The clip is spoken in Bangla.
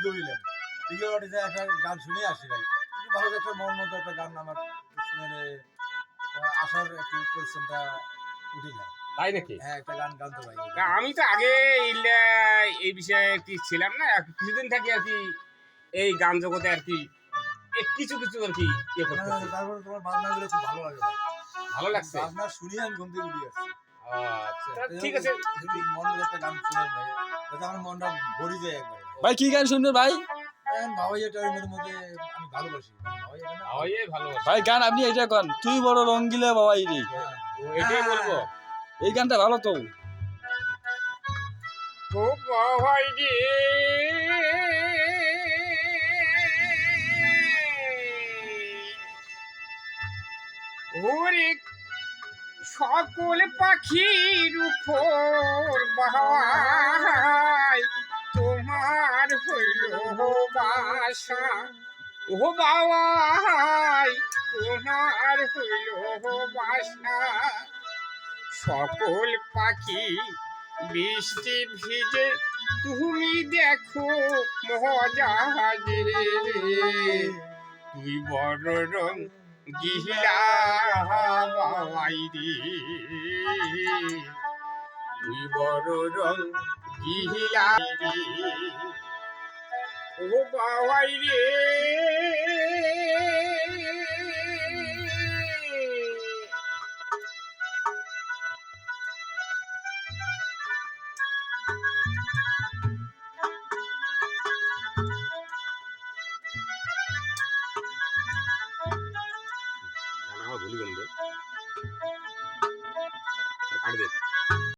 দৌড়িলাম দিকে ওঠে যে একটা গান শুনে আসি ভাই ভালো একটা মন মতো একটা গান আমার শুনে আসার একটু পরিশ্রমটা উঠে যায়। তাই নাকি? হ্যাঁ একটা গান গান তো ভাই আমি তো আগে এই বিষয়ে কি ছিলাম না, কিছুদিন থাকি আর কি এই গান জগতে আর কি কিছু কিছু আর কি ইয়ে করতেছি। তারপরে তোমার বাজনাগুলো খুব ভালো লাগে ভাই। ভালো লাগছে। বাজনা শুনিয়ে আমি ঘুম থেকে উঠে আসছি। আচ্ছা ঠিক আছে। যদি মনের একটা গান শুনেন ভাই যাতে আমার মনটা ভরে যায় একবার। ভাই কি গান শুনবে ভাই? ভাওয়াইয়াটার মধ্যে আমি ভালোবাসি ভালোই ভালো। ভাই গান আপনি এটা গান তুই বড় রঙ্গিলা বাবাই রে, এটাই বলবো। এই গানটা ভালো তো। ও বাবাই রে ওরে সকল পাখির উপর বাহাই তোমার হইল বাসা, ও বাবাই তোমার হইল বাসা। সকল পাখি বৃষ্টি ভিজে তুমি দেখো মহাজাহাজে, তুই বড় রং গিলা বাবাই রে, তুই বড় রং গিলা রে, ও বাবাই রে।